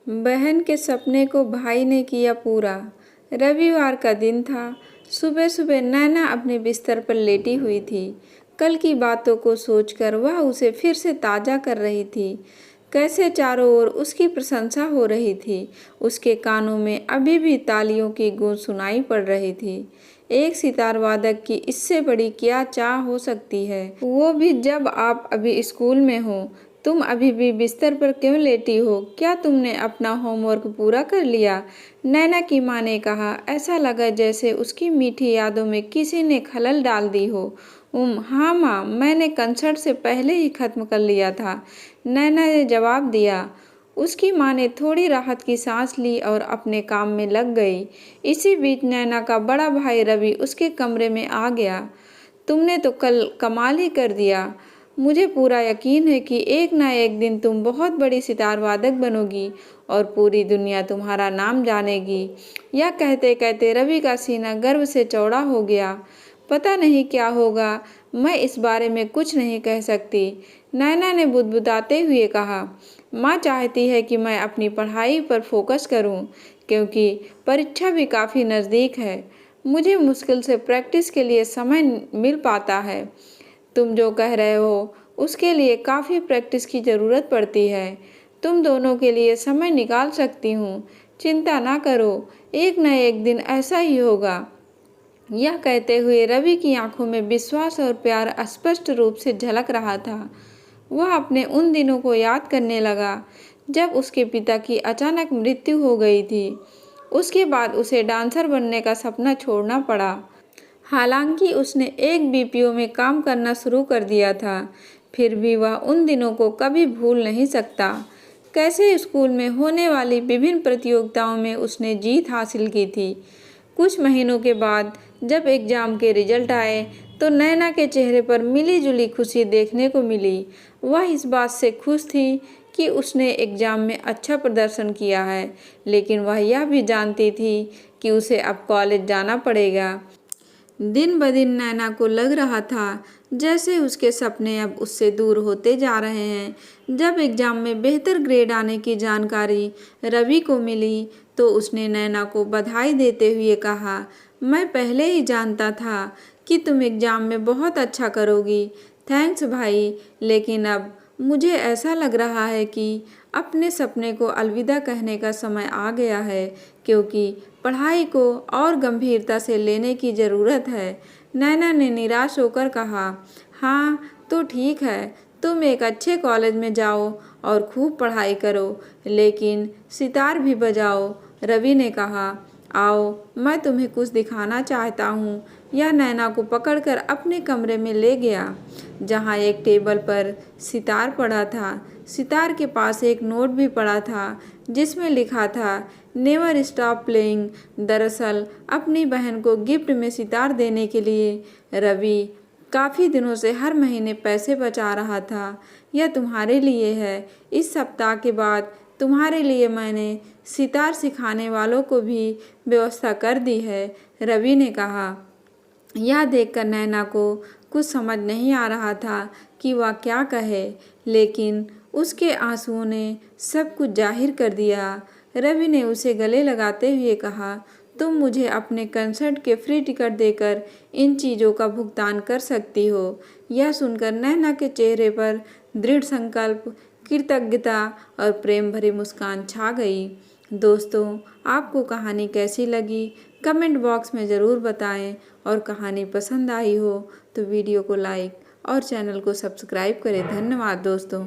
बहन के सपने को भाई ने किया पूरा। रविवार का दिन था। सुबह सुबह नैना अपने बिस्तर पर लेटी हुई थी। कल की बातों को सोचकर वह उसे फिर से ताज़ा कर रही थी। कैसे चारों ओर उसकी प्रशंसा हो रही थी। उसके कानों में अभी भी तालियों की गूंज सुनाई पड़ रही थी। एक सितार वादक की इससे बड़ी क्या चाह हो सकती है, वो भी जब आप अभी स्कूल में हो। तुम अभी भी बिस्तर पर क्यों लेटी हो? क्या तुमने अपना होमवर्क पूरा कर लिया? नैना की माँ ने कहा। ऐसा लगा जैसे उसकी मीठी यादों में किसी ने खलल डाल दी हो। हाँ माँ, मैंने कंसर्ट से पहले ही खत्म कर लिया था, नैना ने जवाब दिया। उसकी माँ ने थोड़ी राहत की सांस ली और अपने काम में लग गई। इसी बीच नैना का बड़ा भाई रवि उसके कमरे में आ गया। तुमने तो कल कमाल ही कर दिया। मुझे पूरा यकीन है कि एक ना एक दिन तुम बहुत बड़ी सितार वादक बनोगी और पूरी दुनिया तुम्हारा नाम जानेगी। यह कहते कहते रवि का सीना गर्व से चौड़ा हो गया। पता नहीं क्या होगा, मैं इस बारे में कुछ नहीं कह सकती, नैना ने बुदबुदाते हुए कहा। माँ चाहती है कि मैं अपनी पढ़ाई पर फोकस करूं, क्योंकि परीक्षा भी काफ़ी नज़दीक है। मुझे मुश्किल से प्रैक्टिस के लिए समय मिल पाता है। तुम जो कह रहे हो उसके लिए काफ़ी प्रैक्टिस की ज़रूरत पड़ती है। तुम दोनों के लिए समय निकाल सकती हूँ, चिंता ना करो, एक न एक दिन ऐसा ही होगा। यह कहते हुए रवि की आंखों में विश्वास और प्यार स्पष्ट रूप से झलक रहा था। वह अपने उन दिनों को याद करने लगा जब उसके पिता की अचानक मृत्यु हो गई थी। उसके बाद उसे डांसर बनने का सपना छोड़ना पड़ा। हालांकि उसने एक बीपीओ में काम करना शुरू कर दिया था, फिर भी वह उन दिनों को कभी भूल नहीं सकता। कैसे स्कूल में होने वाली विभिन्न प्रतियोगिताओं में उसने जीत हासिल की थी। कुछ महीनों के बाद जब एग्ज़ाम के रिजल्ट आए तो नैना के चेहरे पर मिली-जुली खुशी देखने को मिली। वह इस बात से खुश थी कि उसने एग्ज़ाम में अच्छा प्रदर्शन किया है, लेकिन वह यह भी जानती थी कि उसे अब कॉलेज जाना पड़ेगा। दिन ब दिन नैना को लग रहा था जैसे उसके सपने अब उससे दूर होते जा रहे हैं। जब एग्ज़ाम में बेहतर ग्रेड आने की जानकारी रवि को मिली तो उसने नैना को बधाई देते हुए कहा, मैं पहले ही जानता था कि तुम एग्ज़ाम में बहुत अच्छा करोगी। थैंक्स भाई, लेकिन अब मुझे ऐसा लग रहा है कि अपने सपने को अलविदा कहने का समय आ गया है, क्योंकि पढ़ाई को और गंभीरता से लेने की ज़रूरत है। नैना ने निराश होकर कहा। हाँ तो ठीक है, तुम एक अच्छे कॉलेज में जाओ और खूब पढ़ाई करो, लेकिन सितार भी बजाओ, रवि ने कहा। आओ, मैं तुम्हें कुछ दिखाना चाहता हूँ। यह नैना को पकड़कर अपने कमरे में ले गया, जहाँ एक टेबल पर सितार पड़ा था। सितार के पास एक नोट भी पड़ा था जिसमें लिखा था, नेवर स्टॉप प्लेइंग। दरअसल अपनी बहन को गिफ्ट में सितार देने के लिए रवि काफ़ी दिनों से हर महीने पैसे बचा रहा था। यह तुम्हारे लिए है। इस सप्ताह के बाद तुम्हारे लिए मैंने सितार सिखाने वालों को भी व्यवस्था कर दी है, रवि ने कहा। यह देखकर नैना को कुछ समझ नहीं आ रहा था कि वह क्या कहे, लेकिन उसके आंसुओं ने सब कुछ जाहिर कर दिया। रवि ने उसे गले लगाते हुए कहा, तुम मुझे अपने कंसर्ट के फ्री टिकट देकर इन चीज़ों का भुगतान कर सकती हो। यह सुनकर नैना के चेहरे पर दृढ़ संकल्प, कृतज्ञता और प्रेम भरी मुस्कान छा गई। दोस्तों, आपको कहानी कैसी लगी कमेंट बॉक्स में ज़रूर बताएं, और कहानी पसंद आई हो तो वीडियो को लाइक और चैनल को सब्सक्राइब करें। धन्यवाद दोस्तों।